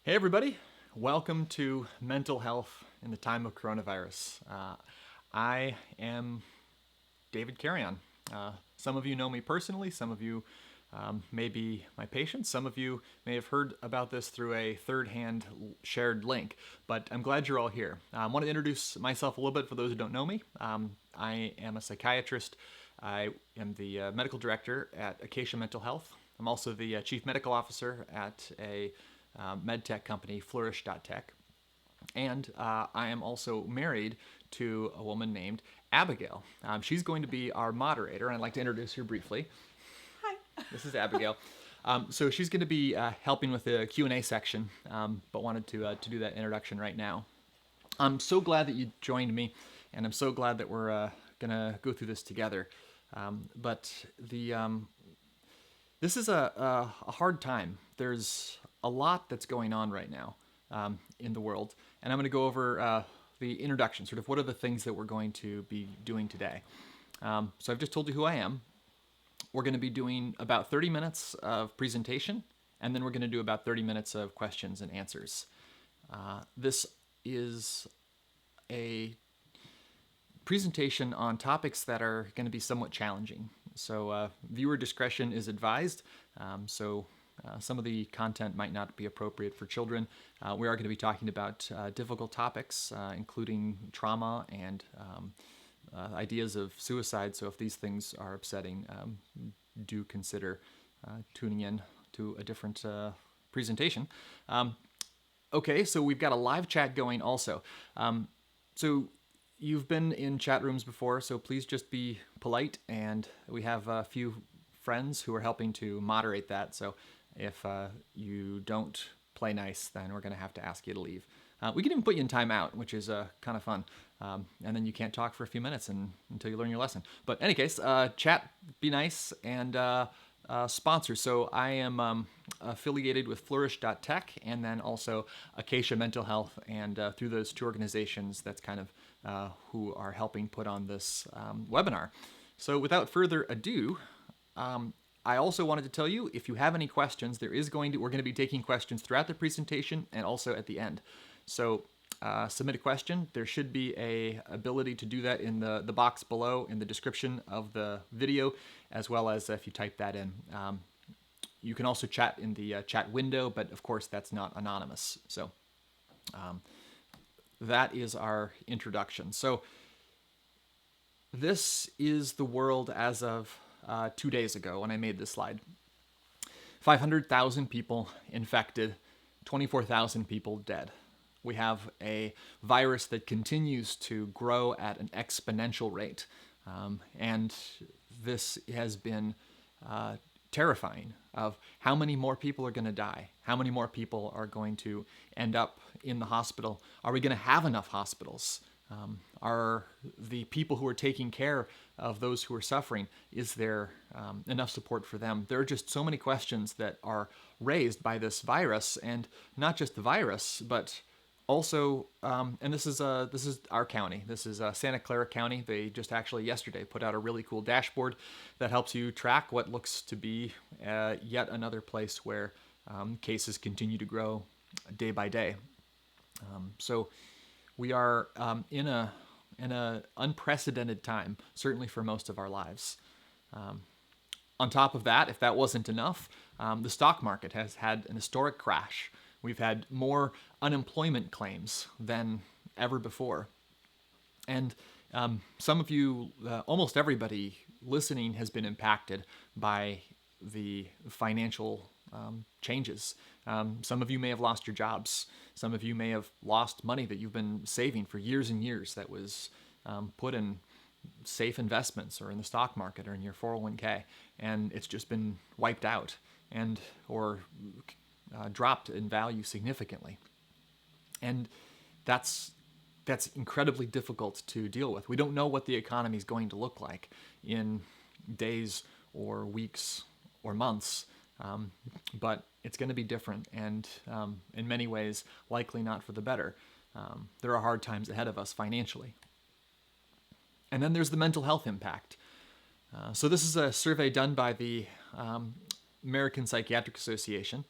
Hey everybody, welcome to Mental Health in the Time of Coronavirus. I am David Carrion. Some of you know me personally, some of you may be my patients, some of you may have heard about this through a third-hand shared link, but I'm glad you're all here. I want to introduce myself a little bit for those who don't know me. I am a psychiatrist. I am the medical director at Acacia Mental Health. I'm also the chief medical officer at a med tech company, flourish.tech. And I am also married to a woman named Abigail. She's going to be our moderator, and I'd like to introduce her briefly. Hi. This is Abigail. So she's going to be helping with the Q&A section, but wanted to do that introduction right now. I'm so glad that you joined me, and I'm so glad that we're going to go through this together. This is a hard time. There's a lot that's going on right now in the world, and I'm going to go over the introduction, sort of what are the things that we're going to be doing today. So I've just told you who I am. We're going to be doing about 30 minutes of presentation, and then we're going to do about 30 minutes of questions and answers. This is a presentation on topics that are going to be somewhat challenging. So viewer discretion is advised. Some of the content might not be appropriate for children. We are going to be talking about difficult topics, including trauma and ideas of suicide. So if these things are upsetting, do consider tuning in to a different presentation. Okay, so we've got a live chat going also. So you've been in chat rooms before, so please just be polite, and we have a few friends who are helping to moderate that. So if you don't play nice, then we're going to have to ask you to leave. We can even put you in timeout, which is kind of fun. And then you can't talk for a few minutes until you learn your lesson. But in any case, chat, be nice, and sponsors. So I am affiliated with flourish.tech and then also Acacia Mental Health. And through those two organizations, that's kind of who are helping put on this webinar. So without further ado, I also wanted to tell you, if you have any questions, we're going to be taking questions throughout the presentation and also at the end. So submit a question. There should be a ability to do that in the box below in the description of the video, as well as if you type that in. You can also chat in the chat window, but of course that's not anonymous. So that is our introduction. So this is the world as of 2 days ago when I made this slide. 500,000 people infected, 24,000 people dead. We have a virus that continues to grow at an exponential rate. And this has been terrifying of how many more people are going to die, how many more people are going to end up in the hospital. Are we going to have enough hospitals? Are the people who are taking care of those who are suffering, is there enough support for them? There are just so many questions that are raised by this virus, and not just the virus, but also, and this is our county. This is Santa Clara County. They just actually yesterday put out a really cool dashboard that helps you track what looks to be yet another place where cases continue to grow day by day. So we are in an unprecedented time, certainly for most of our lives. On top of that, if that wasn't enough, the stock market has had an historic crash. We've had more unemployment claims than ever before. And some of you, almost everybody listening has been impacted by the financial changes. Some of you may have lost your jobs. Some of you may have lost money that you've been saving for years and years that was put in safe investments or in the stock market or in your 401k, and it's just been wiped out or dropped in value significantly. And that's incredibly difficult to deal with. We don't know what the economy is going to look like in days or weeks or months, but it's going to be different, and in many ways likely not for the better. There are hard times ahead of us financially. And then there's the mental health impact. So this is a survey done by the American Psychiatric Association.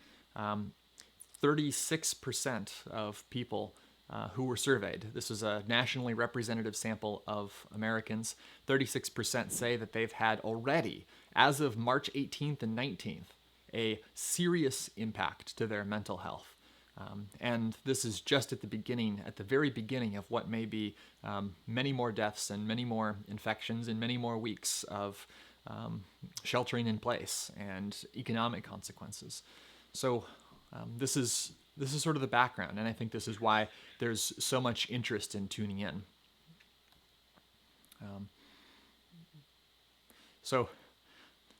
36% of people who were surveyed, this is a nationally representative sample of Americans, 36% say that they've had already, as of March 18th and 19th, a serious impact to their mental health. And this is just at the very beginning of what may be many more deaths and many more infections and many more weeks of sheltering in place and economic consequences. So this is sort of the background, and I think this is why there's so much interest in tuning in. So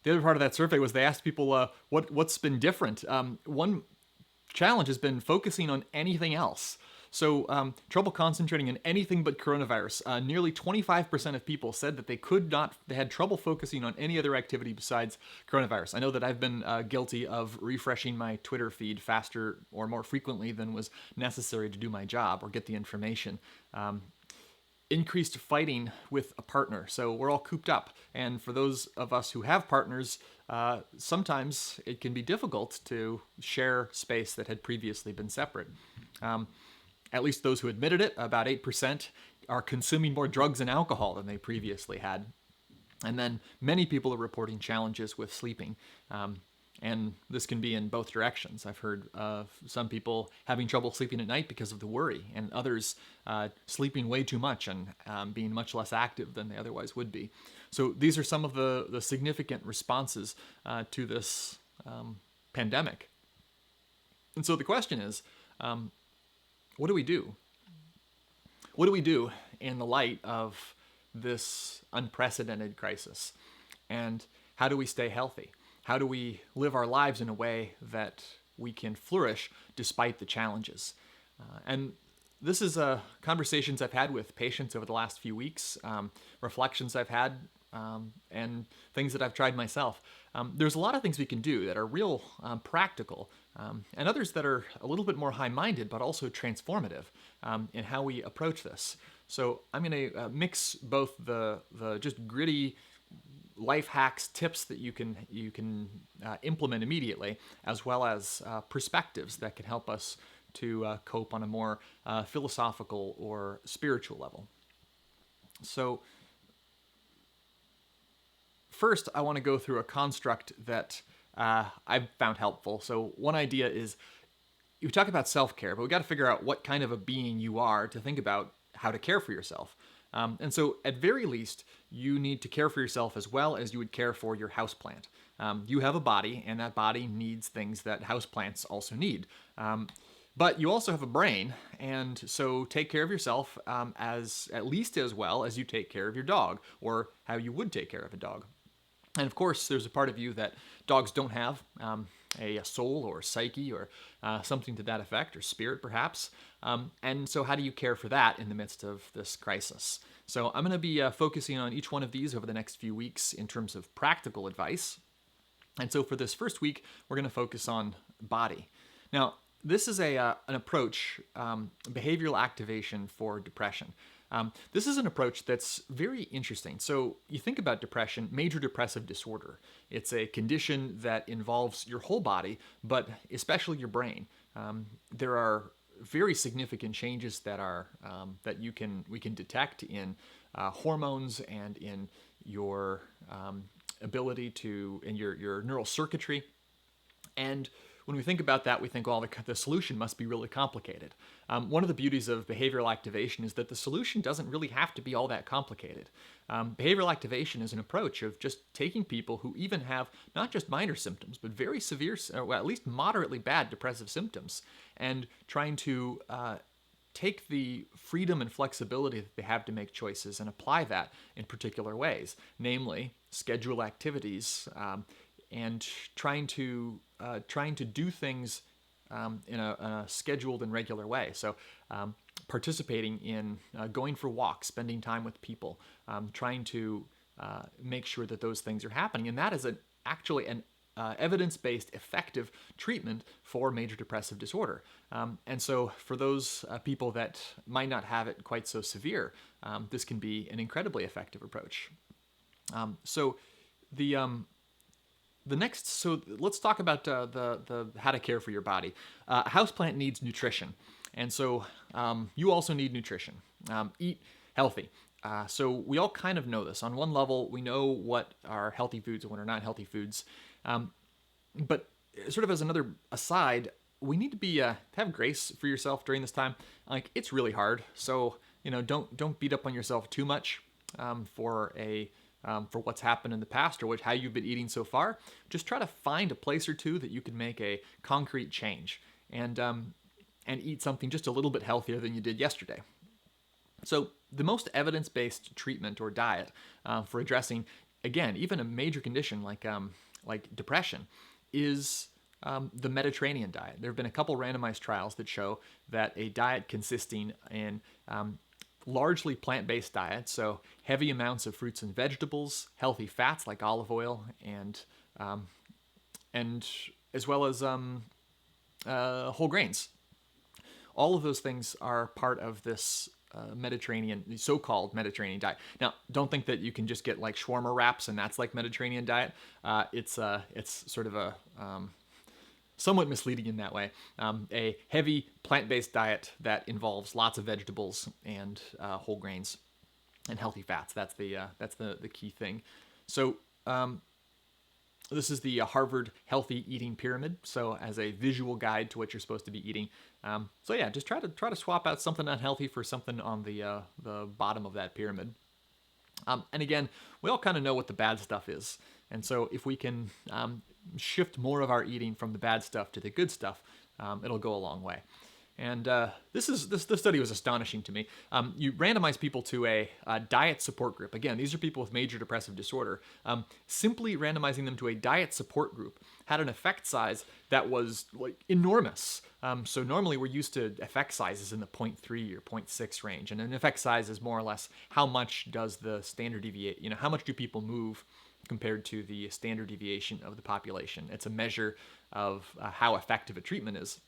the other part of that survey was they asked people what's been different. One challenge has been focusing on anything else. So trouble concentrating on anything but coronavirus. Nearly 25% of people said that they had trouble focusing on any other activity besides coronavirus. I know that I've been guilty of refreshing my Twitter feed faster or more frequently than was necessary to do my job or get the information. Increased fighting with a partner. So we're all cooped up. And for those of us who have partners, sometimes it can be difficult to share space that had previously been separate. At least those who admitted it, about 8%, are consuming more drugs and alcohol than they previously had. And then many people are reporting challenges with sleeping. And this can be in both directions. I've heard of some people having trouble sleeping at night because of the worry, and others sleeping way too much and being much less active than they otherwise would be. So these are some of the significant responses to this pandemic. And so the question is, what do we do? What do we do in the light of this unprecedented crisis? And how do we stay healthy? How do we live our lives in a way that we can flourish despite the challenges? And this is conversations I've had with patients over the last few weeks, reflections I've had, and things that I've tried myself. There's a lot of things we can do that are real practical, and others that are a little bit more high-minded, but also transformative in how we approach this. So I'm going to mix both the just gritty life hacks, tips that you can implement immediately, as well as perspectives that can help us to cope on a more philosophical or spiritual level. So first, I want to go through a construct that I've found helpful. So one idea is, you talk about self-care, but we got to figure out what kind of a being you are to think about how to care for yourself. And so at very least, you need to care for yourself as well as you would care for your houseplant. You have a body, and that body needs things that houseplants also need. But you also have a brain, and so take care of yourself at least as well as you take care of your dog, or how you would take care of a dog. And of course, there's a part of you that dogs don't have, a soul or psyche or something to that effect, or spirit perhaps. And so how do you care for that in the midst of this crisis? So I'm going to be focusing on each one of these over the next few weeks in terms of practical advice. And so for this first week, we're going to focus on body. Now, this is an approach, behavioral activation for depression. This is an approach that's very interesting. So you think about depression, major depressive disorder. It's a condition that involves your whole body, but especially your brain. There are very significant changes that we can detect in hormones and in your ability in your neural circuitry. And when we think about that, we think, well, the solution must be really complicated. One of the beauties of behavioral activation is that the solution doesn't really have to be all that complicated. Behavioral activation is an approach of just taking people who even have not just minor symptoms, but very severe, or at least moderately bad depressive symptoms, and trying to take the freedom and flexibility that they have to make choices and apply that in particular ways, namely schedule activities, and trying to do things in a scheduled and regular way. So participating in going for walks, spending time with people, trying to make sure that those things are happening. And that is actually an evidence-based, effective treatment for major depressive disorder. And so for those people that might not have it quite so severe, this can be an incredibly effective approach. So So let's talk about the how to care for your body. A houseplant needs nutrition, and so you also need nutrition. Eat healthy. So we all kind of know this. On one level, we know what are healthy foods and what are not healthy foods. But sort of as another aside, we need to be have grace for yourself during this time. Like, it's really hard, so don't beat up on yourself too much for what's happened in the past or how you've been eating so far. Just try to find a place or two that you can make a concrete change and eat something just a little bit healthier than you did yesterday. So the most evidence-based treatment or diet for addressing, again, even a major condition like depression is the Mediterranean diet. There have been a couple randomized trials that show that a diet consisting in largely plant-based diet, so heavy amounts of fruits and vegetables, healthy fats like olive oil, and as well as whole grains. All of those things are part of this so-called Mediterranean diet. Now, don't think that you can just get like shawarma wraps and that's like Mediterranean diet. It's sort of a somewhat misleading in that way. A heavy plant-based diet that involves lots of vegetables and whole grains and healthy fats. That's the key thing. So this is the Harvard Healthy Eating Pyramid. So as a visual guide to what you're supposed to be eating. So yeah, just try to swap out something unhealthy for something on the bottom of that pyramid. And again, we all kind of know what the bad stuff is. And so if we can shift more of our eating from the bad stuff to the good stuff, it'll go a long way. And this study was astonishing to me. You randomize people to a diet support group. Again, these are people with major depressive disorder. Simply randomizing them to a diet support group had an effect size that was like enormous. So normally we're used to effect sizes in the 0.3 or 0.6 range, and an effect size is more or less how much does the standard deviate. How much do people move compared to the standard deviation of the population. It's a measure of how effective a treatment is.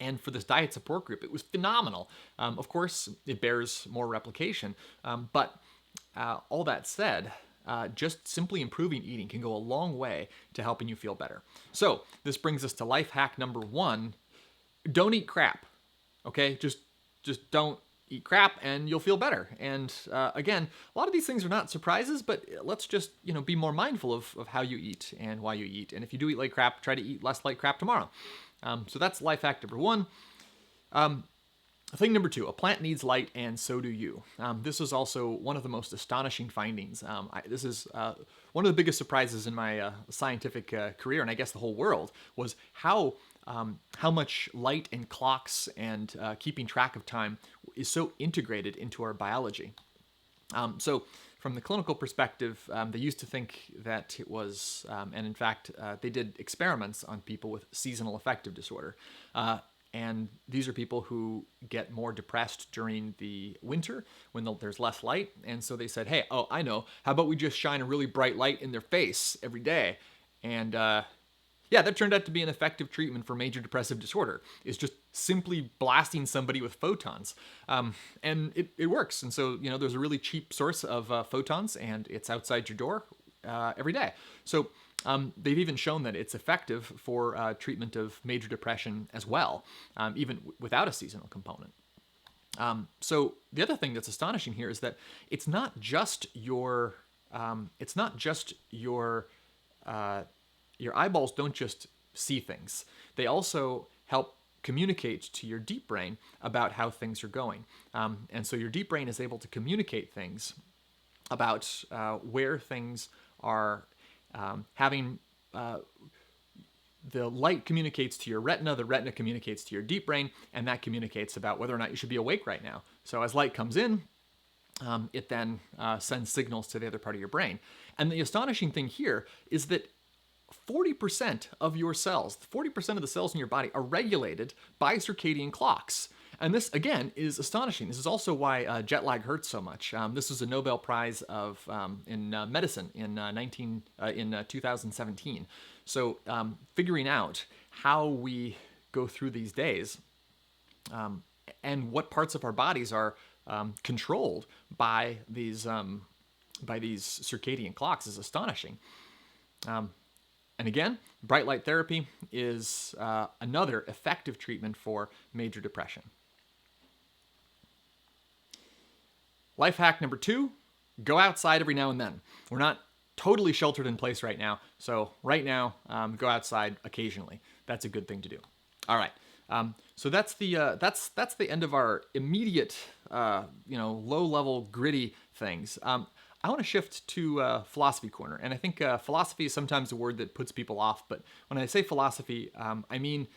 And for this diet support group, it was phenomenal. Of course, it bears more replication. But all that said, just simply improving eating can go a long way to helping you feel better. So this brings us to life hack number 1. Don't eat crap. Okay? Just don't eat crap and you'll feel better. And again, a lot of these things are not surprises, but let's just be more mindful of how you eat and why you eat. And if you do eat like crap, try to eat less like crap tomorrow. So that's life hack number 1. Thing number 2, a plant needs light and so do you. This is also one of the most astonishing findings. This is one of the biggest surprises in my scientific career, and I guess the whole world, was how much light and clocks and keeping track of time is so integrated into our biology. So from the clinical perspective, they used to think that it was, and in fact, they did experiments on people with seasonal affective disorder. And these are people who get more depressed during the winter when there's less light. And so they said, hey, I know, how about we just shine a really bright light in their face every day? And yeah, that turned out to be an effective treatment for major depressive disorder, is just simply blasting somebody with photons. And it works. And so, there's a really cheap source of photons, and it's outside your door every day. So they've even shown that it's effective for treatment of major depression as well, even without a seasonal component. So the other thing that's astonishing here is that it's not just your eyeballs don't just see things. They also help communicate to your deep brain about how things are going. And so your deep brain is able to communicate things about where things are having the light communicates to your retina, the retina communicates to your deep brain, and that communicates about whether or not you should be awake right now. So as light comes in, it then sends signals to the other part of your brain. And the astonishing thing here is that 40% of your cells, 40% of the cells in your body are regulated by circadian clocks. And this, again, is astonishing. This is also why jet lag hurts so much. This was a Nobel Prize in medicine in 2017. So figuring out how we go through these days and what parts of our bodies are controlled by these circadian clocks is astonishing. And again, bright light therapy is another effective treatment for major depression. Life hack number 2, go outside every now and then. We're not totally sheltered in place right now, so right now, go outside occasionally. That's a good thing to do. All right, so that's the end of our immediate, low-level gritty things. I want to shift to philosophy corner, and I think philosophy is sometimes a word that puts people off. But when I say philosophy, I mean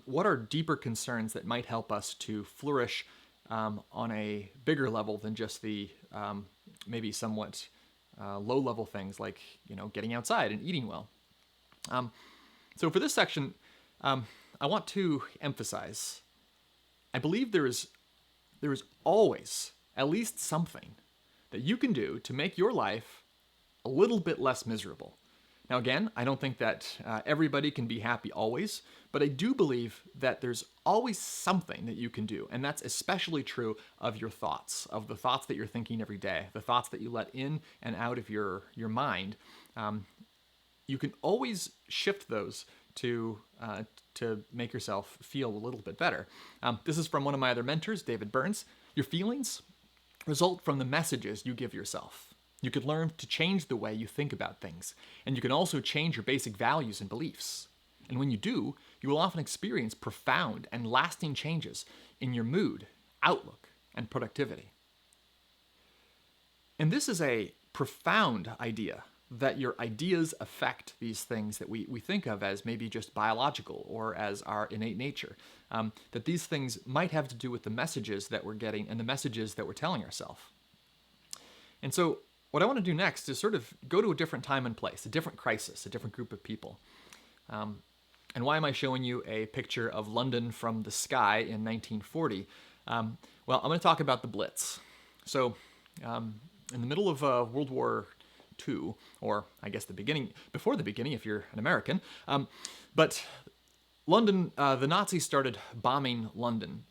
what are deeper concerns that might help us to flourish on a bigger level than just the maybe somewhat low-level things like getting outside and eating well. So for this section, I want to emphasize, I believe there is always at least something that you can do to make your life a little bit less miserable. Now again, I don't think that everybody can be happy always, but I do believe that there's always something that you can do, and that's especially true of your thoughts, of the thoughts that you're thinking every day, the thoughts that you let in and out of your mind. You can always shift those to make yourself feel a little bit better. This is from one of my other mentors, David Burns. Your feelings result from the messages you give yourself. You could learn to change the way you think about things, and you can also change your basic values and beliefs. And when you do, you will often experience profound and lasting changes in your mood, outlook, and productivity. And this is a profound idea, that your ideas affect these things that we think of as maybe just biological or as our innate nature. That these things might have to do with the messages that we're getting and the messages that we're telling ourselves. And so what I want to do next is sort of go to a different time and place, a different crisis, a different group of people. And why am I showing you a picture of London from the sky in 1940? Well, I'm going to talk about the Blitz. So in the middle of World War II, or I guess before the beginning if you're an American, but London, the Nazis started bombing London.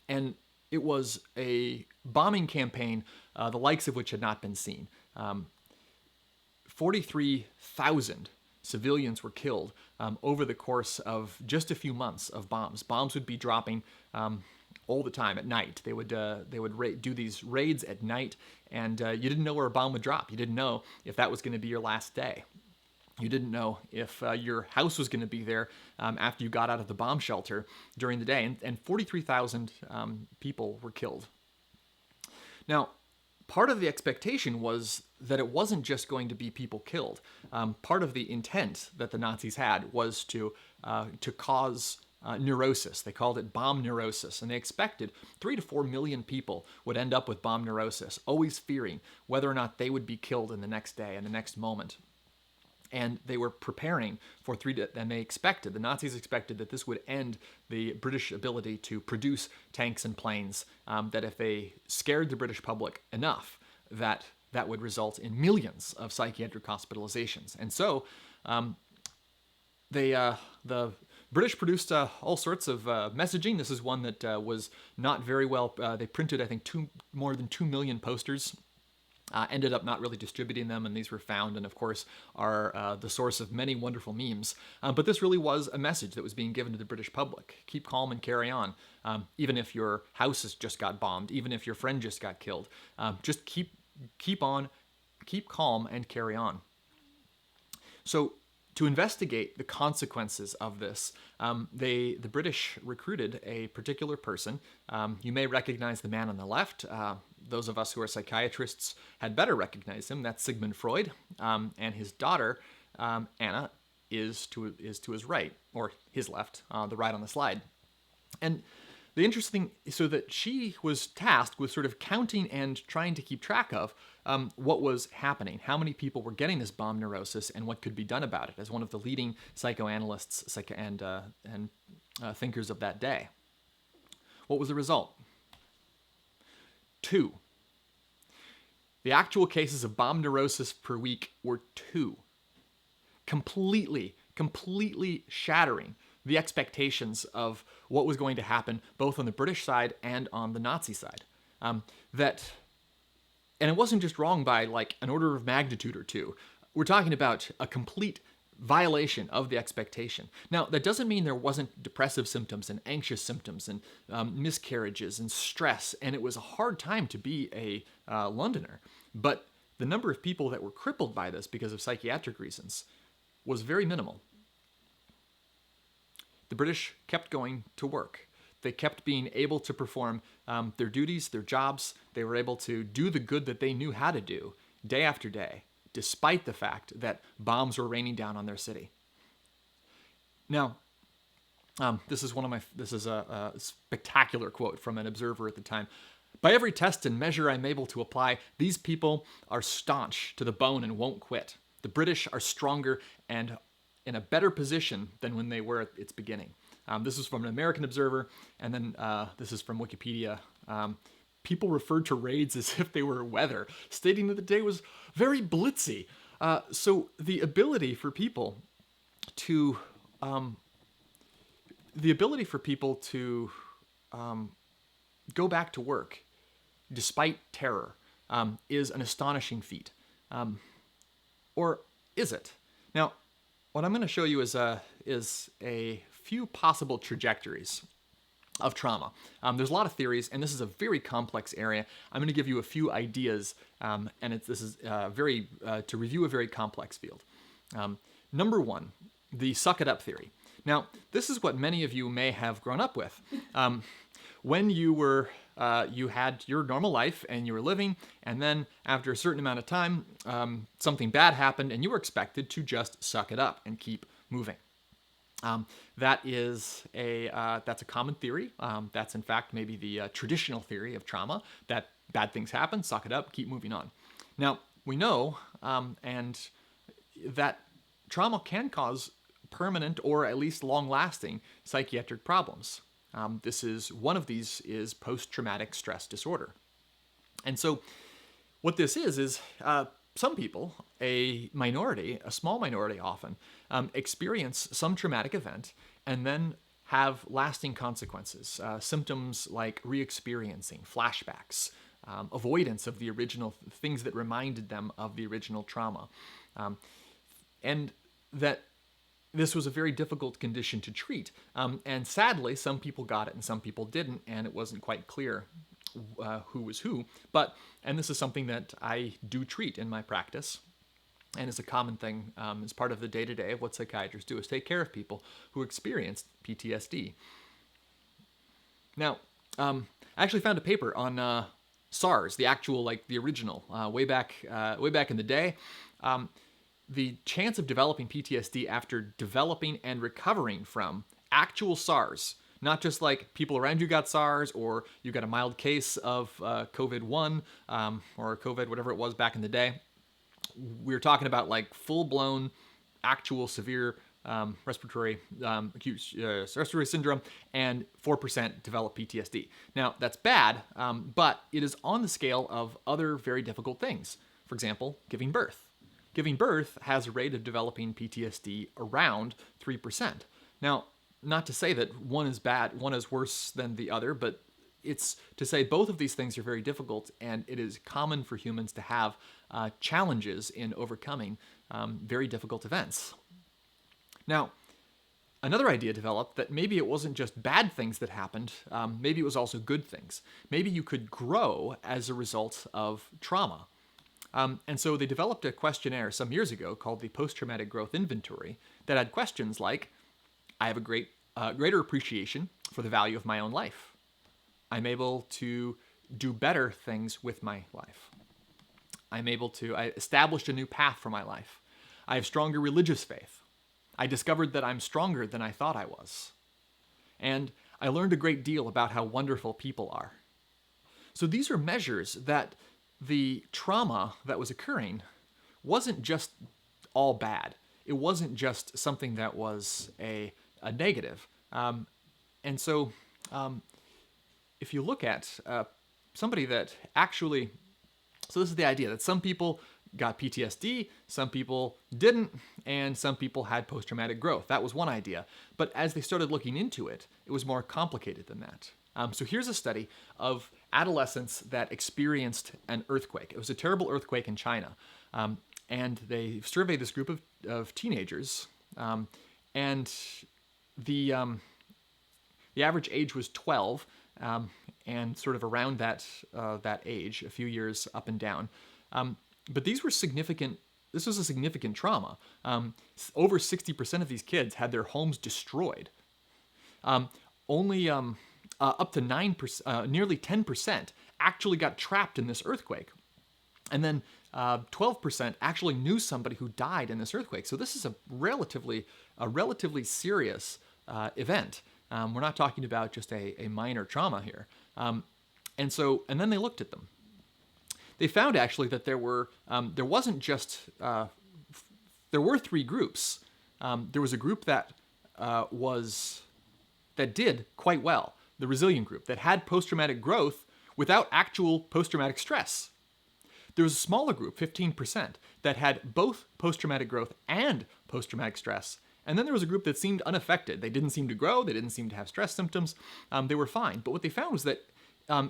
And it was a bombing campaign, the likes of which had not been seen. 43,000 civilians were killed over the course of just a few months of bombs. Bombs would be dropping all the time at night. They would do these raids at night, and you didn't know where a bomb would drop. You didn't know if that was going to be your last day. You didn't know if your house was going to be there after you got out of the bomb shelter during the day. And 43,000 people were killed. Now, part of the expectation was that it wasn't just going to be people killed. Part of the intent that the Nazis had was to cause neurosis. They called it bomb neurosis, and they expected 3 to 4 million people would end up with bomb neurosis, always fearing whether or not they would be killed in the next day and the next moment. And they were preparing for and the Nazis expected that this would end the British ability to produce tanks and planes, that if they scared the British public enough, that would result in millions of psychiatric hospitalizations. And so the British produced all sorts of messaging. This is one that was not very well. They printed, I think, more than 2 million posters. Ended up not really distributing them, and these were found and, of course, are the source of many wonderful memes. But this really was a message that was being given to the British public. Keep calm and carry on. Even if your house has just got bombed, even if your friend just got killed, just keep calm and carry on. So to investigate the consequences of this, the British recruited a particular person. You may recognize the man on the left. Those of us who are psychiatrists had better recognize him. That's Sigmund Freud, and his daughter, Anna, is to his right, or his left, the right on the slide. And the interesting, so that she was tasked with sort of counting and trying to keep track of what was happening, how many people were getting this bomb neurosis, and what could be done about it, as one of the leading psychoanalysts and thinkers of that day. What was the result? 2. The actual cases of bomb neurosis per week were 2. Completely shattering the expectations of what was going to happen both on the British side and on the Nazi side. And it wasn't just wrong by like an order of magnitude or 2. We're talking about a complete violation of the expectation. Now, that doesn't mean there wasn't depressive symptoms and anxious symptoms and miscarriages and stress, and it was a hard time to be a Londoner. But the number of people that were crippled by this because of psychiatric reasons was very minimal. The British kept going to work. They kept being able to perform their duties, their jobs. They were able to do the good that they knew how to do day after day, despite the fact that bombs were raining down on their city. Now, this is a spectacular quote from an observer at the time. By every test and measure I'm able to apply, these people are staunch to the bone and won't quit. The British are stronger and in a better position than when they were at its beginning. This is from an American observer, and then this is from Wikipedia. People referred to raids as if they were weather, stating that the day was very blitzy. So the ability for people to go back to work despite terror is an astonishing feat. Or is it? Now, what I'm going to show you is a few possible trajectories of trauma. There's a lot of theories, and this is a very complex area. I'm going to give you a few ideas, and this is to review a very complex field. Number one, the suck it up theory. Now, this is what many of you may have grown up with. When you had your normal life and you were living, and then after a certain amount of time, something bad happened, and you were expected to just suck it up and keep moving. That's a common theory. That's in fact maybe the traditional theory of trauma, that bad things happen, suck it up, keep moving on. Now, we know and that trauma can cause permanent or at least long-lasting psychiatric problems. One of these is post-traumatic stress disorder. And so what this is some people, a small minority often, experience some traumatic event and then have lasting consequences. Symptoms like re-experiencing, flashbacks, avoidance of the original things that reminded them of the original trauma. And that this was a very difficult condition to treat. And sadly, some people got it and some people didn't, and it wasn't quite clear who was who. And this is something that I do treat in my practice, and it's a common thing as part of the day-to-day of what psychiatrists do, is take care of people who experienced PTSD. Now, I actually found a paper on SARS, the actual, the original, way back in the day. The chance of developing PTSD after developing and recovering from actual SARS, not just like people around you got SARS or you got a mild case of COVID-1 or COVID, whatever it was back in the day. We're talking about like full-blown, actual severe respiratory acute respiratory syndrome, and 4% develop PTSD. Now, that's bad, but it is on the scale of other very difficult things. For example, giving birth. Giving birth has a rate of developing PTSD around 3%. Now, not to say that one is bad, one is worse than the other, but it's to say both of these things are very difficult, and it is common for humans to have challenges in overcoming very difficult events. Now, another idea developed that maybe it wasn't just bad things that happened, maybe it was also good things. Maybe you could grow as a result of trauma. And so they developed a questionnaire some years ago called the Post-Traumatic Growth Inventory that had questions like, I have a greater appreciation for the value of my own life. I'm able to do better things with my life. I established a new path for my life. I have stronger religious faith. I discovered that I'm stronger than I thought I was. And I learned a great deal about how wonderful people are. So these are measures that the trauma that was occurring wasn't just all bad. It wasn't just something that was a negative. And so if you look at somebody that actually, so this is the idea that some people got PTSD, some people didn't, and some people had post-traumatic growth. That was one idea. But as they started looking into it, it was more complicated than that. So here's a study of adolescents that experienced an earthquake. It was a terrible earthquake in China. And they surveyed this group of teenagers, and the average age was 12, and sort of around that age, a few years up and down. But these were significant. This was a significant trauma. Over 60% of these kids had their homes destroyed. Only up to 9%, nearly 10%, actually got trapped in this earthquake. And then 12% actually knew somebody who died in this earthquake. So this is a relatively serious event. We're not talking about just a minor trauma here. And then they looked at them. They found actually that there were three groups. There was a group that did quite well, the resilient group, that had post-traumatic growth without actual post-traumatic stress. There was a smaller group, 15%, that had both post-traumatic growth and post-traumatic stress. And then there was a group that seemed unaffected. They didn't seem to grow. They didn't seem to have stress symptoms. They were fine. But what they found was that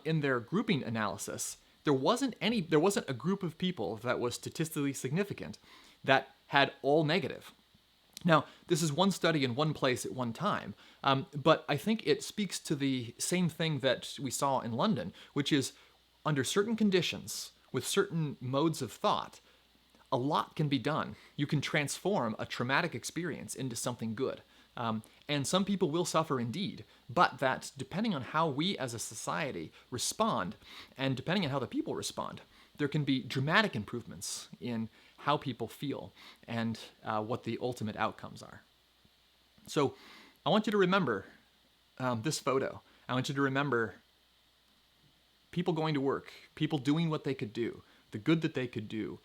in their grouping analysis, there wasn't a group of people that was statistically significant that had all negative. Now, this is one study in one place at one time, but I think it speaks to the same thing that we saw in London, which is under certain conditions, with certain modes of thought, a lot can be done. You can transform a traumatic experience into something good. And some people will suffer indeed, but that depending on how we as a society respond, and depending on how the people respond, there can be dramatic improvements in how people feel and what the ultimate outcomes are. So I want you to remember this photo. I want you to remember people going to work, people doing what they could do, the good that they could do,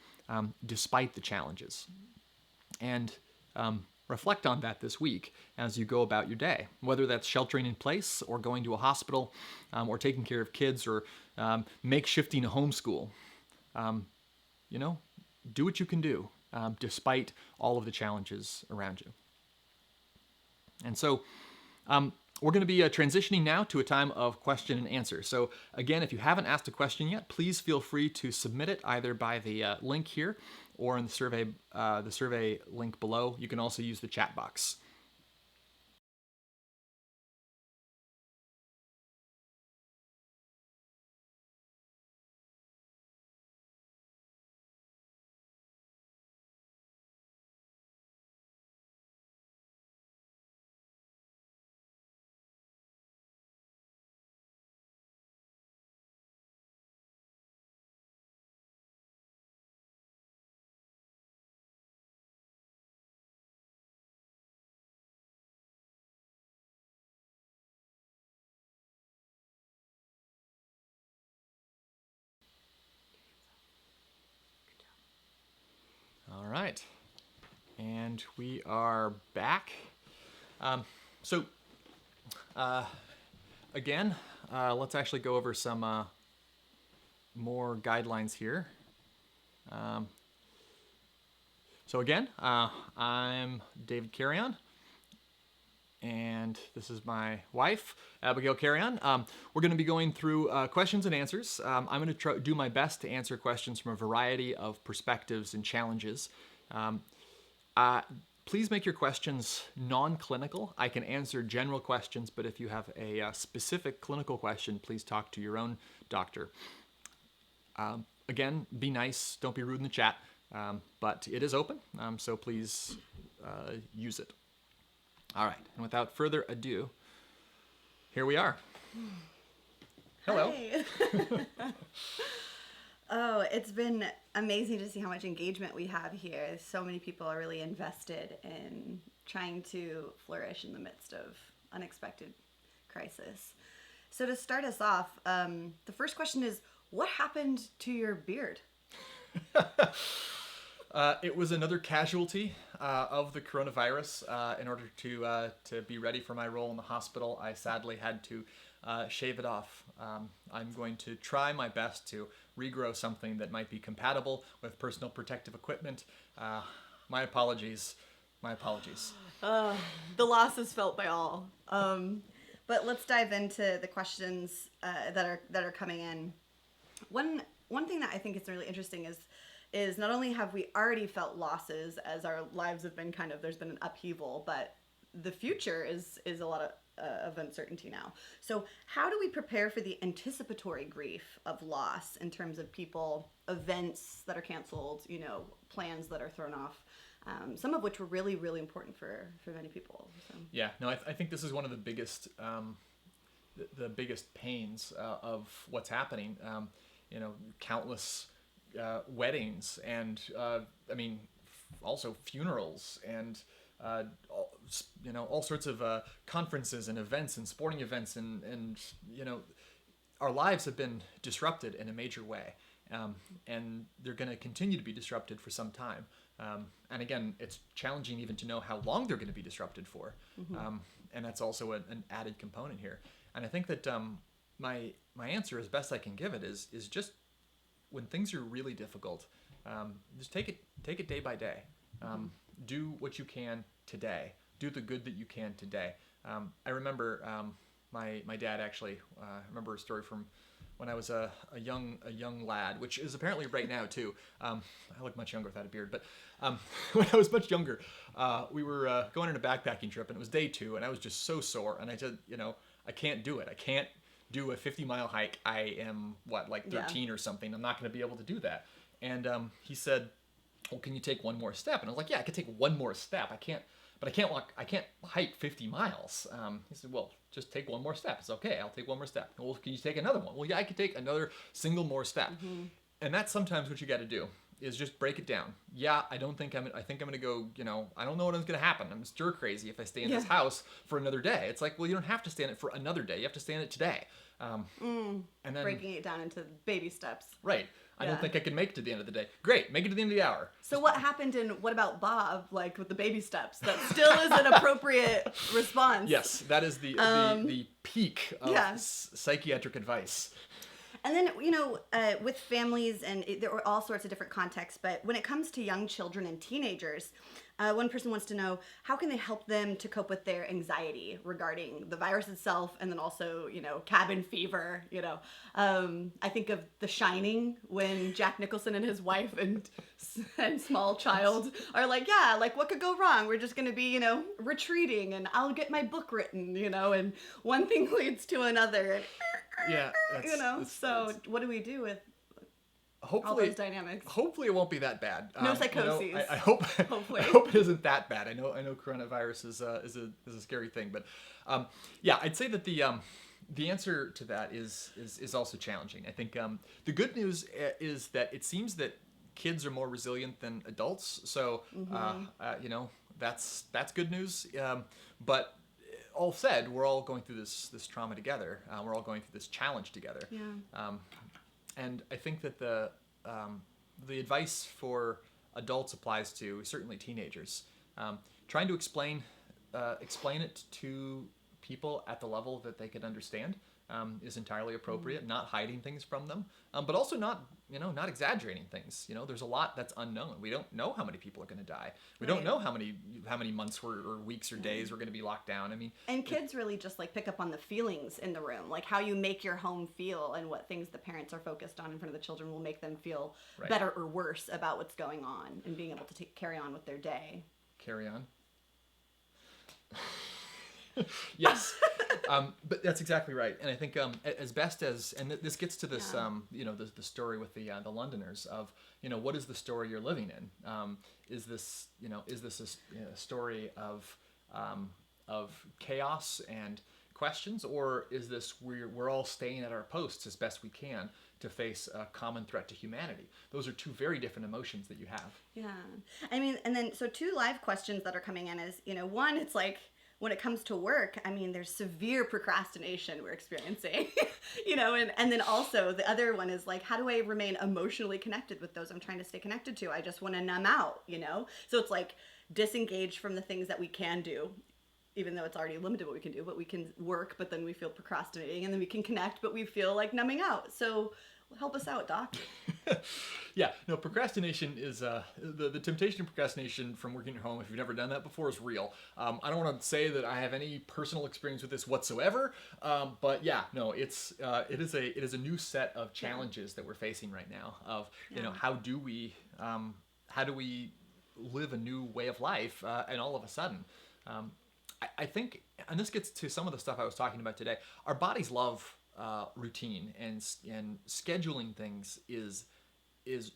despite the challenges. And reflect on that this week as you go about your day, whether that's sheltering in place or going to a hospital or taking care of kids or makeshifting a homeschool. Do what you can do despite all of the challenges around you. And so we're going to be transitioning now to a time of question and answer. So again, if you haven't asked a question yet, please feel free to submit it either by the link here or in the survey link below. You can also use the chat box. All right, and we are back. Again, let's actually go over some more guidelines here. So again, I'm David Carrion, and this is my wife, Abigail Carrion. We're going to be going through questions and answers. I'm going to do my best to answer questions from a variety of perspectives and challenges. Please make your questions non-clinical. I can answer general questions, but if you have a specific clinical question, please talk to your own doctor. Again, be nice. Don't be rude in the chat, but it is open, so please use it. All right, and without further ado, here we are. Hello. Hi. Oh, it's been amazing to see how much engagement we have here. So many people are really invested in trying to flourish in the midst of unexpected crisis. So to start us off, the first question is, what happened to your beard? It was another casualty of the coronavirus. In order to be ready for my role in the hospital, I sadly had to shave it off. I'm going to try my best to regrow something that might be compatible with personal protective equipment. My apologies. My apologies. The loss is felt by all. But let's dive into the questions that are coming in. One thing that I think is really interesting is is not only have we already felt losses as our lives have been there's been an upheaval, but the future is a lot of uncertainty now. So how do we prepare for the anticipatory grief of loss in terms of people, events that are canceled, plans that are thrown off, some of which were really, really important for many people. So. Yeah, no, I think this is one of the biggest pains of what's happening. Countless weddings and also funerals and all sorts of conferences and events and sporting events and our lives have been disrupted in a major way, and they're going to continue to be disrupted for some time. And again, it's challenging even to know how long they're going to be disrupted for, and that's also an added component here. And I think that my answer, as best I can give it, is just when things are really difficult, just take it day by day. Do what you can today. Do the good that you can today. I remember my dad actually. I remember a story from when I was a young lad, which is apparently right now too. I look much younger without a beard, but when I was much younger, we were going on a backpacking trip, and it was day 2, and I was just so sore, and I said, I can't do it. I can't do a 50-mile hike. I am 13 or something. I'm not going to be able to do that. And he said, well, can you take one more step? And I was like, yeah, I could take one more step. I can't hike 50 miles. He said, well, just take one more step. It's okay. I'll take one more step. Well, can you take another one? Well, yeah, I could take another single more step. And that's sometimes what you got to do, is just break it down. Yeah, I think I'm going to go, I don't know what's going to happen. I'm stir crazy if I stay in this house for another day. It's like, well, you don't have to stay in it for another day. You have to stay in it today. And then breaking it down into baby steps. Right. I don't think I can make it to the end of the day. Great, make it to the end of the hour. So what happened what about Bob, with the baby steps? That still is an appropriate response. Yes, that is the peak of psychiatric advice. And then, with families, and there are all sorts of different contexts, but when it comes to young children and teenagers, one person wants to know, how can they help them to cope with their anxiety regarding the virus itself, and then also, cabin fever, I think of The Shining, when Jack Nicholson and his wife and small child are what could go wrong? We're just going to be, retreating, and I'll get my book written, and one thing leads to another, and yeah, so what do we do with all those dynamics? Hopefully it won't be that bad. No psychoses. I hope. Hopefully. I hope it isn't that bad. I know coronavirus is a scary thing, but I'd say that the answer to that is also challenging. I think the good news is that it seems that kids are more resilient than adults. So that's good news. But all said, we're all going through this trauma together. We're all going through this challenge together. Yeah. And I think that the advice for adults applies to certainly teenagers. Trying to explain it to people at the level that they can understand is entirely appropriate. Not hiding things from them, but also not exaggerating things. There's a lot that's unknown. We don't know how many people are going to die. We don't know how many months or weeks or days we're going to be locked down. And kids really just pick up on the feelings in the room, how you make your home feel, and what things the parents are focused on in front of the children will make them feel better or worse about what's going on, and being able to carry on with their day. Carry on. Yes, but that's exactly right. And I think as best as, and this gets to this, the story with the Londoners of, what is the story you're living in? Is this a story of chaos and questions, or is this we're all staying at our posts as best we can to face a common threat to humanity? Those are two very different emotions that you have. Yeah, and then so 2 live questions that are coming in is, one, it's when it comes to work, there's severe procrastination we're experiencing, and then also the other one is how do I remain emotionally connected with those I'm trying to stay connected to? I just want to numb out, So it's disengage from the things that we can do, even though it's already limited what we can do, but we can work, but then we feel procrastinating, and then we can connect, but we feel like numbing out. So Help us out, doc. Yeah, no, procrastination is the temptation of procrastination from working at home, if you've never done that before, is real. I don't want to say that I have any personal experience with this whatsoever, but yeah, no, it is a new set of challenges that we're facing right now. Of how do we live a new way of life, and all of a sudden, I think, and this gets to some of the stuff I was talking about today. Our bodies love routine, and scheduling things is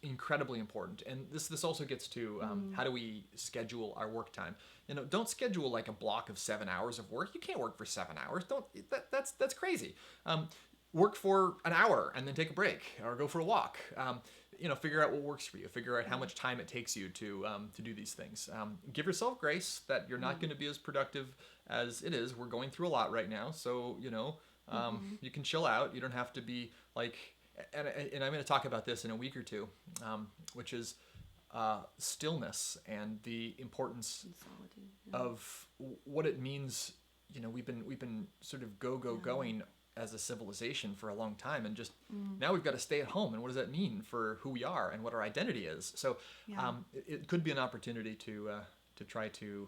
incredibly important. And this also gets to how do we schedule our work time. Don't schedule like a block of 7 hours of work. You can't work for 7 hours. That's crazy. Work for an hour and then take a break or go for a walk. Figure out what works for you. Figure out how much time it takes you to do these things. Give yourself grace that you're not going to be as productive as it is. We're going through a lot right now, so you can chill out. You don't have to be like. And I'm going to talk about this in a week or two, which is stillness and the importance of what it means. We've been sort of going as a civilization for a long time, and just now we've got to stay at home. And what does that mean for who we are and what our identity is? So it could be an opportunity to try to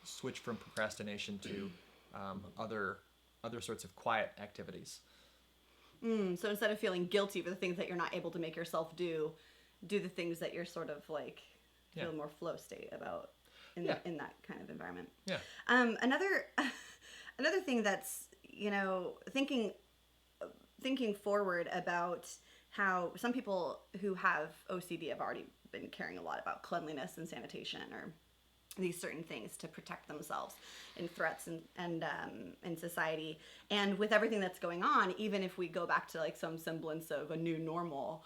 switch from procrastination to other sorts of quiet activities. So instead of feeling guilty for the things that you're not able to make yourself do the things that you're sort of like feel more flow state about in that kind of environment. Yeah. Another thing that's thinking forward about how some people who have OCD have already been caring a lot about cleanliness and sanitation or these certain things to protect themselves in threats and in society. And with everything that's going on, even if we go back to like some semblance of a new normal,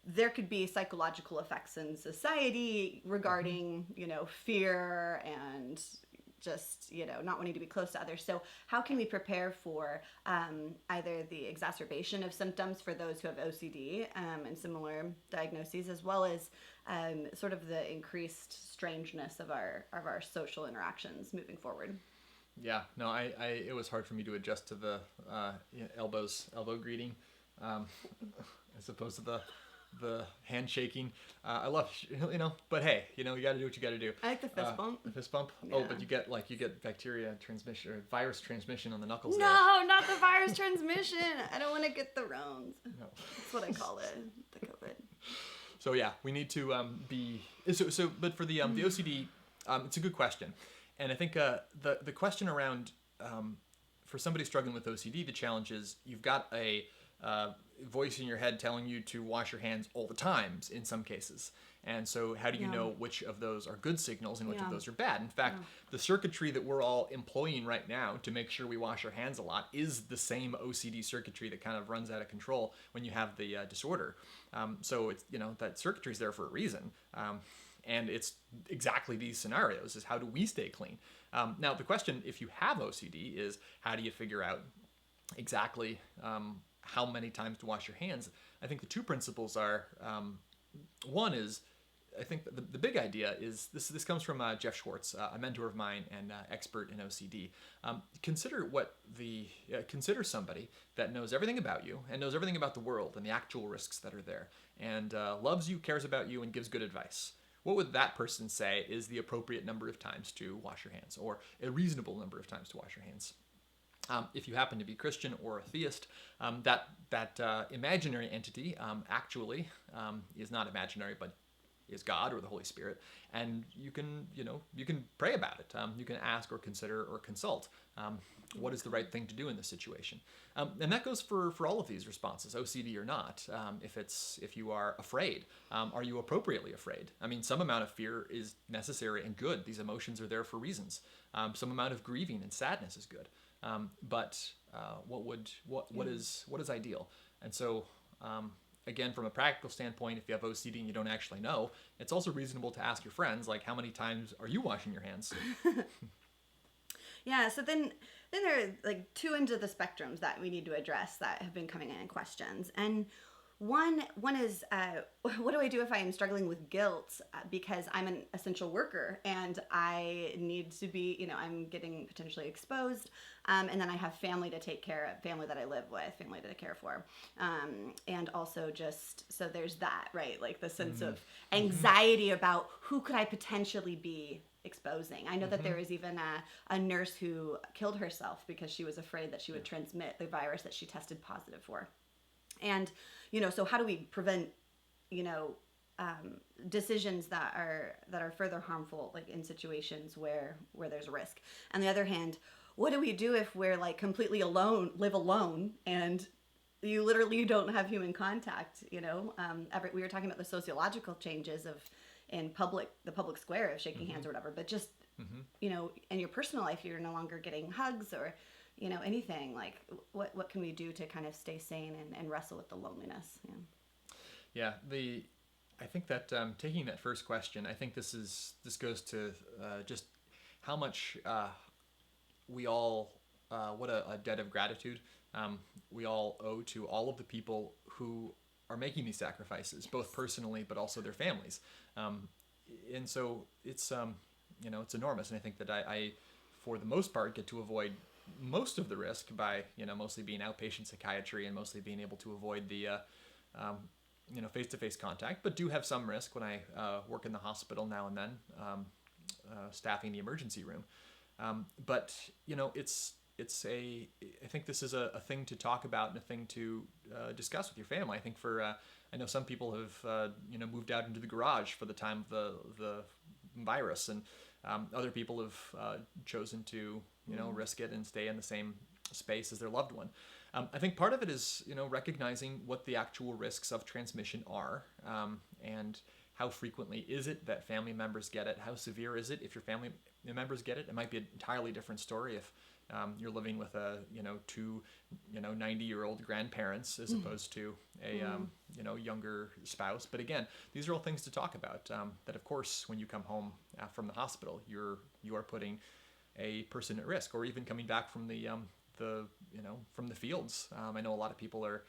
there could be psychological effects in society regarding, fear and just, not wanting to be close to others. So how can we prepare for either the exacerbation of symptoms for those who have OCD and similar diagnoses, as well as sort of the increased strangeness of our social interactions moving forward? Yeah, no, it was hard for me to adjust to the elbow greeting, as opposed to the handshaking. I love, but hey, you got to do what you got to do. I like the fist bump. The fist bump? Yeah. Oh, but you get bacteria transmission or virus transmission on the knuckles. No, not the virus transmission. I don't want to get the rounds. No. That's what I call it, the COVID. So yeah, we need to but for the OCD, it's a good question. And I think the question around for somebody struggling with OCD, the challenge is you've got a voice in your head telling you to wash your hands all the time in some cases. And so how do you know which of those are good signals and which of those are bad? In fact, the circuitry that we're all employing right now to make sure we wash our hands a lot is the same OCD circuitry that kind of runs out of control when you have the disorder. So it's, that circuitry is there for a reason. And it's exactly these scenarios is how do we stay clean? Now, the question, if you have OCD, is how do you figure out exactly how many times to wash your hands? I think the two principles are, one is, I think the big idea is, this comes from Jeff Schwartz, a mentor of mine and expert in OCD. Consider somebody that knows everything about you and knows everything about the world and the actual risks that are there, and loves you, cares about you, and gives good advice. What would that person say is the appropriate number of times to wash your hands, or a reasonable number of times to wash your hands? If you happen to be Christian or a theist, that imaginary entity actually is not imaginary, but is God or the Holy Spirit, and you can pray about it. You can ask or consider or consult what is the right thing to do in this situation, and that goes for all of these responses, OCD or not. If you are afraid, are you appropriately afraid? I mean, some amount of fear is necessary and good. These emotions are there for reasons. Some amount of grieving and sadness is good. But what is ideal? And so, again, from a practical standpoint, if you have OCD and you don't actually know, it's also reasonable to ask your friends, like, how many times are you washing your hands? Yeah. So then there are like two ends of the spectrums that we need to address that have been coming in questions. And One is what do I do if I am struggling with guilt because I'm an essential worker and I need to be, I'm getting potentially exposed, and then I have family to take care of, family that I live with, family to care for, and also just so there's that, right? Like the sense of anxiety about who could I potentially be exposing. I know that there was even a nurse who killed herself because she was afraid that she would transmit the virus that she tested positive for. And, so how do we prevent, decisions that are further harmful, like in situations where there's a risk? On the other hand, what do we do if we're like completely alone, live alone, and you literally don't have human contact? We were talking about the sociological changes of in the public square of shaking hands or whatever, but just in your personal life, you're no longer getting hugs or anything. Like what can we do to kind of stay sane and wrestle with the loneliness? I think that taking that first question, I think this goes to just how much we all what a debt of gratitude we all owe to all of the people who are making these sacrifices, both personally but also their families. And so it's it's enormous, and I think that I for the most part get to avoid most of the risk by mostly being outpatient psychiatry and mostly being able to avoid the face-to-face contact, but do have some risk when I work in the hospital now and then, staffing the emergency room. But I think this is a thing to talk about and a thing to discuss with your family. I think I know some people have moved out into the garage for the time of the virus, and other people have chosen to risk it and stay in the same space as their loved one. I think part of it is recognizing what the actual risks of transmission are, and how frequently is it that family members get it? How severe is it if your family members get it? It might be an entirely different story if you're living with two 90-year-old grandparents as opposed to a younger spouse. But again, these are all things to talk about. That of course, when you come home from the hospital, you are putting a person at risk, or even coming back from from the fields. I know a lot of people are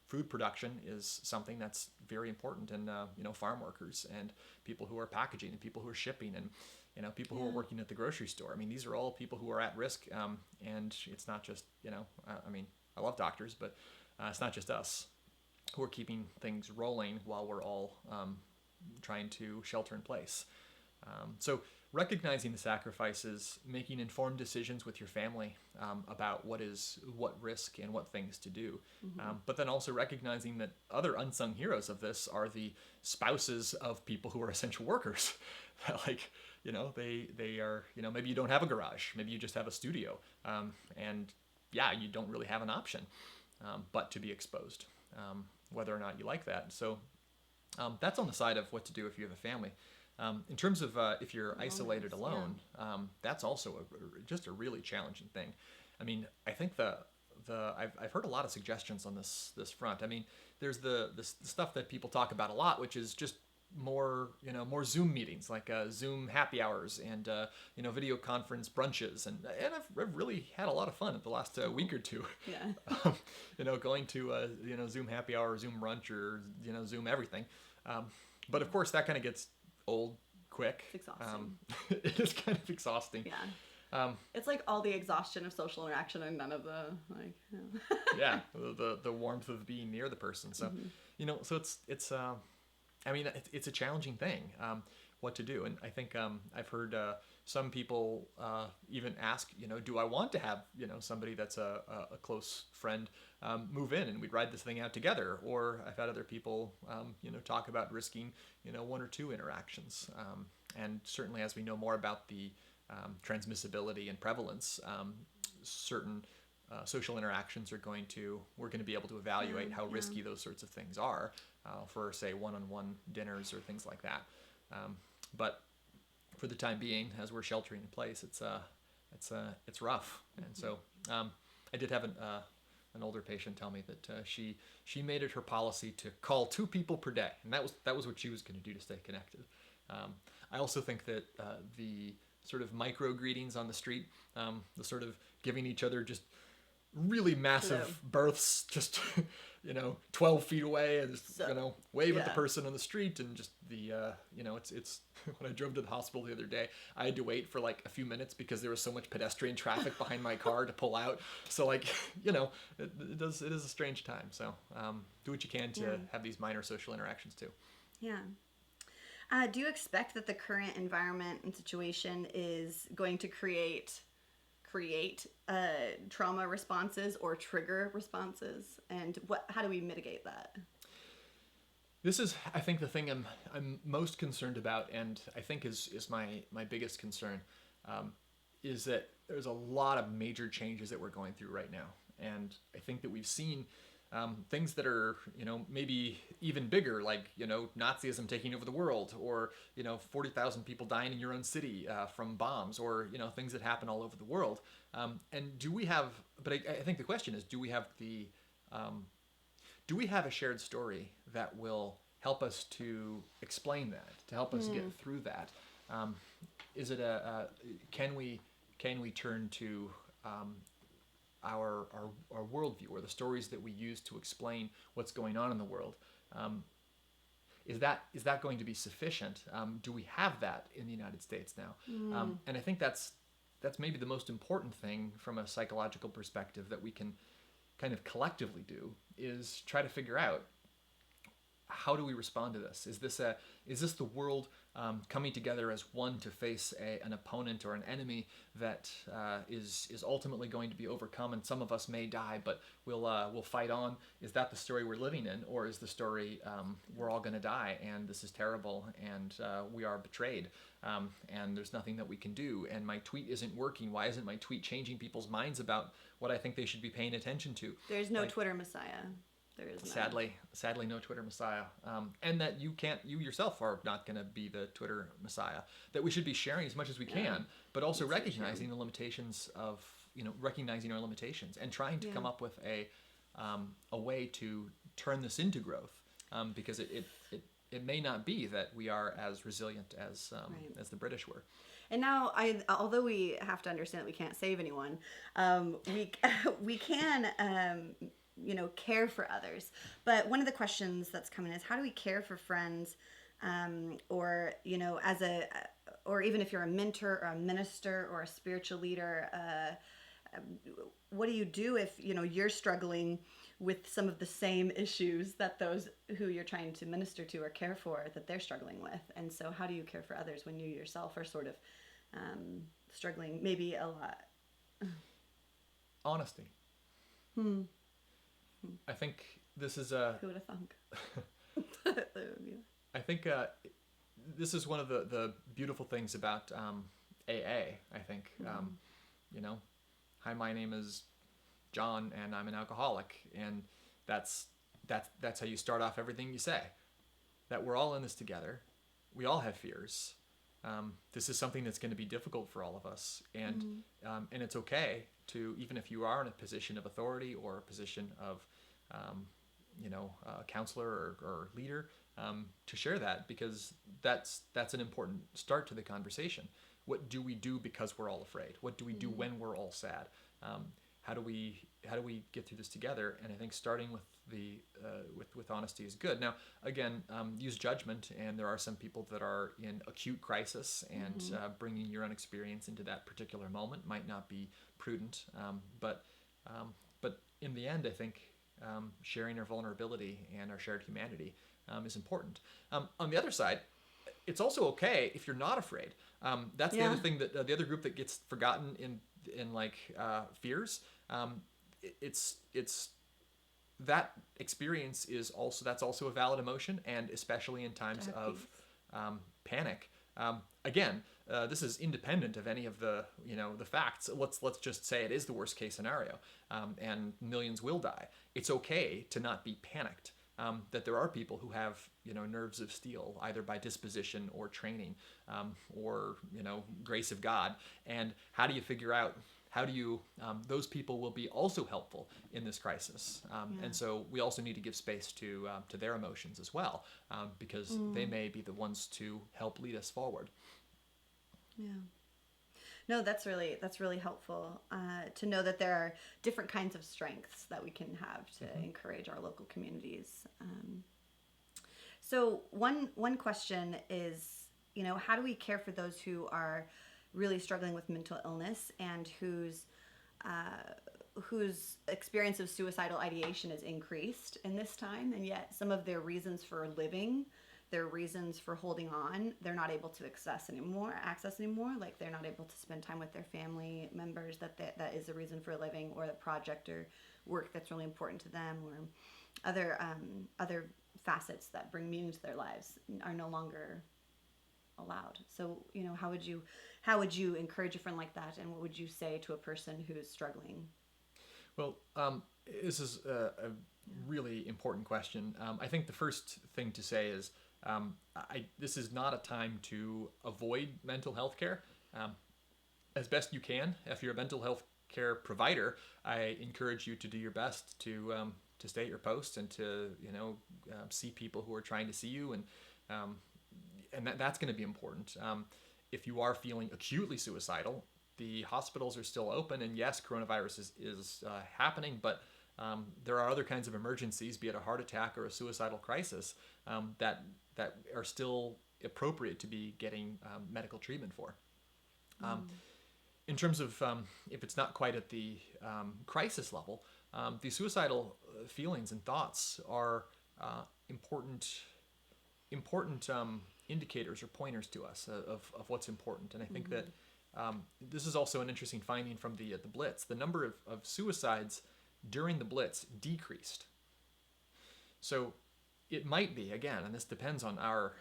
food production is something that's very important, and farm workers and people who are packaging and people who are shipping and people who are working at the grocery store. I mean, these are all people who are at risk, and it's not just I love doctors, but it's not just us who are keeping things rolling while we're all trying to shelter in place. So recognizing the sacrifices, making informed decisions with your family about what risk and what things to do. But then also recognizing that other unsung heroes of this are the spouses of people who are essential workers. They are, maybe you don't have a garage, maybe you just have a studio. And you don't really have an option but to be exposed, whether or not you like that. So that's on the side of what to do if you have a family. In terms of if you're isolated alone, that's also just a really challenging thing. I mean, I think I've heard a lot of suggestions on this front. I mean, there's the stuff that people talk about a lot, which is just more Zoom meetings, like Zoom happy hours and video conference brunches, and I've really had a lot of fun at the last week or two. Going to Zoom happy hour, Zoom brunch, or Zoom everything. But of course, that kind of gets old quick. It's exhausting. It is kind of exhausting. Yeah. It's like all the exhaustion of social interaction and none of the the warmth of being near the person. So so it's a challenging thing what to do. And I think I've heard some people even ask, do I want to have somebody that's a close friend move in and we'd ride this thing out together? Or I've had other people talk about risking one or two interactions. And certainly as we know more about the transmissibility and prevalence, certain social interactions we're going to be able to evaluate how risky those sorts of things are for, say, one-on-one dinners or things like that. But for the time being, as we're sheltering in place, it's rough. And so I did have an older patient tell me that she made it her policy to call 2 people per day, and that was what she was going to do to stay connected. I also think that the sort of micro greetings on the street, the sort of giving each other just really massive births just 12 feet away, and just, wave at the person on the street, and just the it's when I drove to the hospital the other day, I had to wait for like a few minutes because there was so much pedestrian traffic behind my car to pull out. So like it is a strange time. So do what you can to have these minor social interactions too. Yeah. Do you expect that the current environment and situation is going to create trauma responses or trigger responses, and how do we mitigate that? This is, I think, the thing I'm most concerned about, and I think is my biggest concern, is that there's a lot of major changes that we're going through right now, and I think that we've seen things that are, maybe even bigger, like, Nazism taking over the world, or, 40,000 people dying in your own city from bombs, or, things that happen all over the world. And do we have, but I think the question is, do we have a shared story that will help us to explain that, to help us get through that? Is it can we turn to our worldview, or the stories that we use to explain what's going on in the world? Is that going to be sufficient? Do we have that in the United States now? And I think that's maybe the most important thing from a psychological perspective that we can kind of collectively do, is try to figure out, how do we respond to this? Is this the world coming together as one to face an opponent or an enemy that is ultimately going to be overcome, and some of us may die, but we'll fight on? Is that the story we're living in, or is the story we're all going to die, and this is terrible, and we are betrayed, and there's nothing that we can do, and my tweet isn't working? Why isn't my tweet changing people's minds about what I think they should be paying attention to? There's no Twitter messiah. There is no. Sadly, no Twitter messiah, and that you yourself are not going to be the Twitter messiah. That we should be sharing as much as we can, but also recognizing the limitations of, recognizing our limitations, and trying to come up with a way to turn this into growth, because it may not be that we are as resilient as the British were. And now, although we have to understand that we can't save anyone, we can. Care for others. But one of the questions that's coming is, how do we care for friends, or or even if you're a mentor or a minister or a spiritual leader, what do you do if you're struggling with some of the same issues that those who you're trying to minister to or care for, that they're struggling with? And so how do you care for others when you yourself are sort of struggling maybe a lot? Honesty. I think this is Who would have thunk? I think this is one of the beautiful things about AA. I think hi, my name is John, and I'm an alcoholic, and that's how you start off everything you say. That we're all in this together. We all have fears. This is something that's going to be difficult for all of us, and it's okay to, even if you are in a position of authority or a position of a counselor or leader, to share that, because that's an important start to the conversation. What do we do because we're all afraid? What do we do when we're all sad? How do we get through this together? And I think starting with with honesty is good. Now, again, use judgment, and there are some people that are in acute crisis, and bringing your own experience into that particular moment might not be prudent. But in the end, I think sharing our vulnerability and our shared humanity is important. On the other side, it's also okay if you're not afraid. That's the other thing, that the other group that gets forgotten in like fears. It's that experience is also a valid emotion, and especially in times of panic. Again, this is independent of any of the the facts. Let's just say it is the worst case scenario, and millions will die. It's okay to not be panicked. That there are people who have nerves of steel, either by disposition or training, or grace of God. And how do you figure out? How do you? Those people will be also helpful in this crisis, and so we also need to give space to their emotions as well, because they may be the ones to help lead us forward. Yeah. No, that's really helpful to know that there are different kinds of strengths that we can have to encourage our local communities. So one question is, how do we care for those who are really struggling with mental illness and whose experience of suicidal ideation is increased in this time, and yet some of their reasons for living, their reasons for holding on, they're not able to access anymore. Like they're not able to spend time with their family members. That is a reason for living, or the project or work that's really important to them, or other facets that bring meaning to their lives are no longer allowed. So how would you encourage a friend like that, and what would you say to a person who's struggling? Well, this is a really important question. I think the first thing to say is this is not a time to avoid mental health care. As best you can, if you're a mental health care provider, I encourage you to do your best to stay at your post and to see people who are trying to see you, and that's going to be important. If you are feeling acutely suicidal, the hospitals are still open, and yes, coronavirus is happening, but there are other kinds of emergencies, be it a heart attack or a suicidal crisis, that are still appropriate to be getting medical treatment for. In terms of if it's not quite at the crisis level, the suicidal feelings and thoughts are important indicators or pointers to us of what's important. And I think that this is also an interesting finding from the Blitz. The number of suicides during the Blitz decreased. So it might be, again, and this depends on our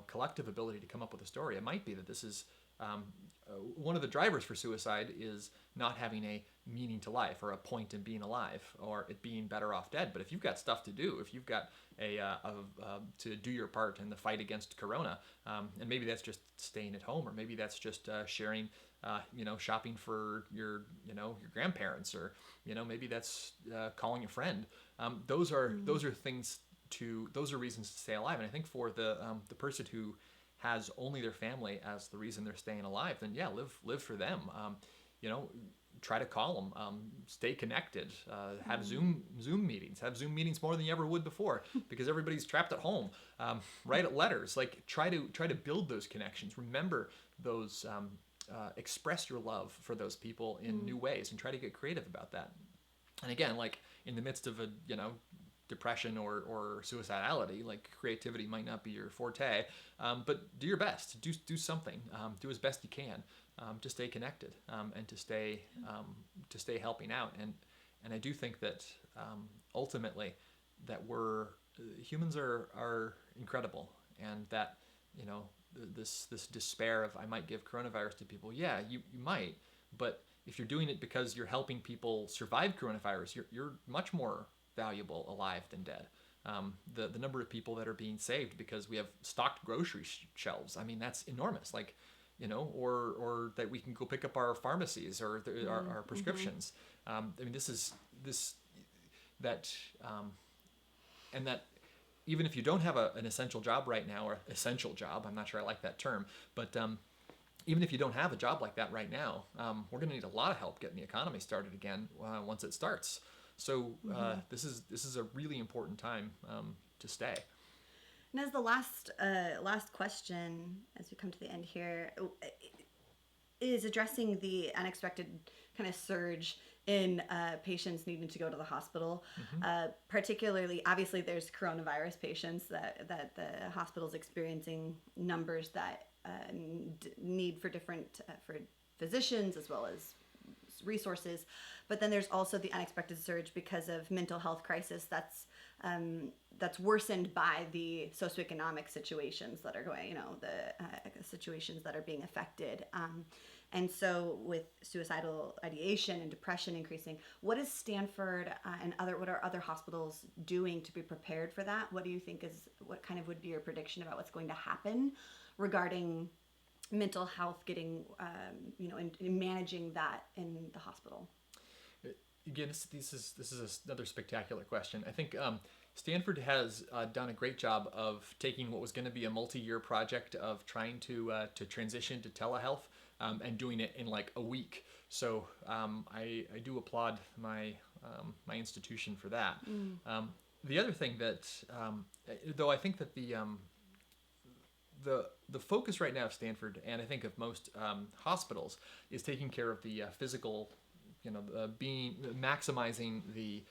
collective ability to come up with a story. It might be that this is one of the drivers for suicide is not having a meaning to life, or a point in being alive, or it being better off dead. But if you've got stuff to do, if you've got to do your part in the fight against corona, and maybe that's just staying at home, or maybe that's just sharing, shopping for your grandparents, or maybe that's calling a friend. Those are things those are reasons to stay alive. And I think for the person who has only their family as the reason they're staying alive, then yeah, live for them. Try to call them, stay connected, have Zoom meetings more than you ever would before, because everybody's trapped at home. Write letters, like try to build those connections. Remember those, express your love for those people in new ways, and try to get creative about that. And again, like in the midst of a depression or suicidality, like creativity might not be your forte, but do your best. Do something. Do as best you can to stay connected, and to stay helping out. And I do think that ultimately that humans are incredible, and that this despair of I might give coronavirus to people. Yeah, you might, but if you're doing it because you're helping people survive coronavirus, you're much more valuable alive than dead. The number of people that are being saved because we have stocked grocery shelves, I mean, that's enormous. Like, or that we can go pick up our pharmacies or our prescriptions. I mean, and that even if you don't have an essential job right now, or essential job, I'm not sure I like that term, but even if you don't have a job like that right now, we're going to need a lot of help getting the economy started again once it starts. So this is a really important time to stay. And as the last question, as we come to the end here, is addressing the unexpected kind of surge in patients needing to go to the hospital. Particularly, obviously, there's coronavirus patients that the hospital's experiencing numbers that need for different for physicians as well as resources. But then there's also the unexpected surge because of mental health crisis that's worsened by the socioeconomic situations that are going, the situations that are being affected. And so with suicidal ideation and depression increasing, what is Stanford what are other hospitals doing to be prepared for that? What do you think what kind of would be your prediction about what's going to happen regarding mental health getting, in managing that in the hospital? Again, this is another spectacular question. I think Stanford has done a great job of taking what was going to be a multi-year project of trying to transition to telehealth and doing it in like a week. So I do applaud my my institution for that. The other thing that, though I think that the focus right now of Stanford, and I think of most hospitals, is taking care of the physical, being maximizing the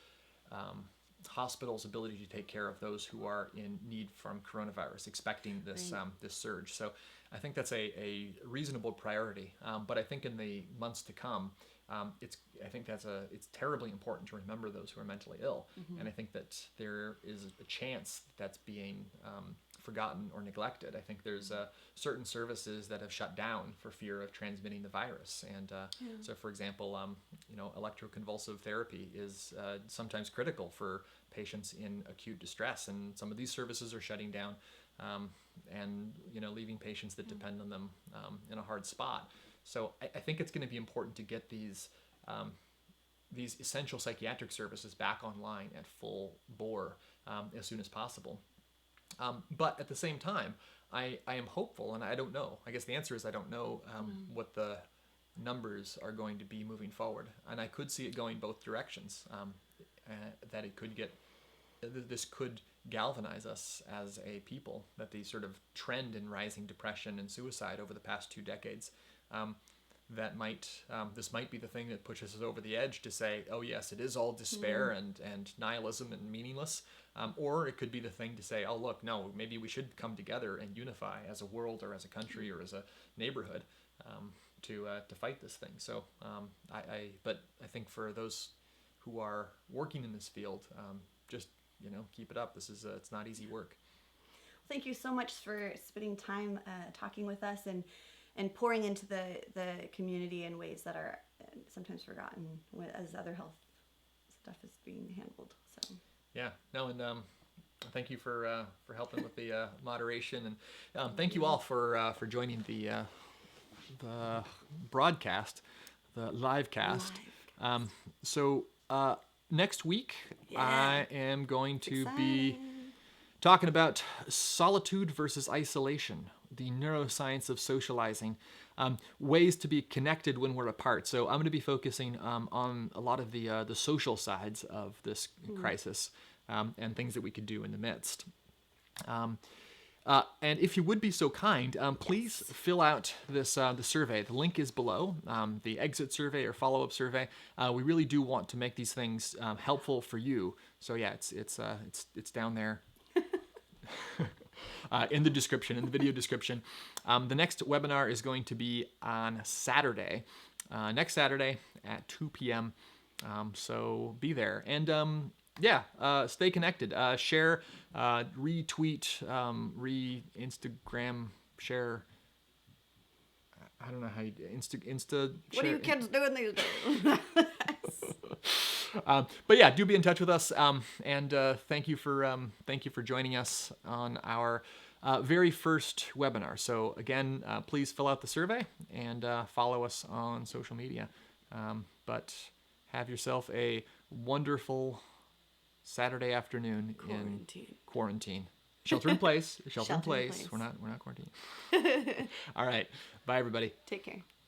hospital's ability to take care of those who are in need from coronavirus, expecting this this surge. So I think that's a reasonable priority. But I think in the months to come, it's terribly important to remember those who are mentally ill, and I think that there is a chance that's being forgotten or neglected. I think there's certain services that have shut down for fear of transmitting the virus, and so, for example, electroconvulsive therapy is sometimes critical for patients in acute distress, and some of these services are shutting down, and leaving patients that depend on them in a hard spot. So I think it's going to be important to get these essential psychiatric services back online at full bore as soon as possible. But at the same time, I am hopeful, and I don't know. I guess the answer is I don't know what the numbers are going to be moving forward, and I could see it going both directions. That it could this could galvanize us as a people. That the sort of trend in rising depression and suicide over the past 2 decades. This might be the thing that pushes us over the edge to say, oh yes, it is all despair and nihilism and meaningless, or it could be the thing to say, oh look, no, maybe we should come together and unify as a world or as a country or as a neighborhood to fight this thing. So but I think for those who are working in this field, just keep it up. This is it's not easy work. Thank you so much for spending time talking with us and pouring into the community in ways that are sometimes forgotten as other health stuff is being handled. So yeah, no, and thank you for helping with the moderation, and thank you all for joining the broadcast, the live cast. So next week I am going to be talking about solitude versus isolation, the neuroscience of socializing, ways to be connected when we're apart. So I'm going to be focusing on a lot of the social sides of this crisis and things that we could do in the midst. And if you would be so kind, please fill out this the survey. The link is below, the exit survey or follow-up survey. We really do want to make these things helpful for you. So yeah, it's down there. In the description, in the video description. The next webinar is going to be on Saturday, next Saturday at 2 p.m. So be there. And stay connected. Share, retweet, re-Instagram, share. I don't know how you Insta. What are you kids doing these days? But yeah, do be in touch with us, and thank you for joining us on our very first webinar. So again, please fill out the survey and follow us on social media. But have yourself a wonderful Saturday afternoon in quarantine. Shelter in place. Shelter in place. We're not quarantined. All right. Bye, everybody. Take care.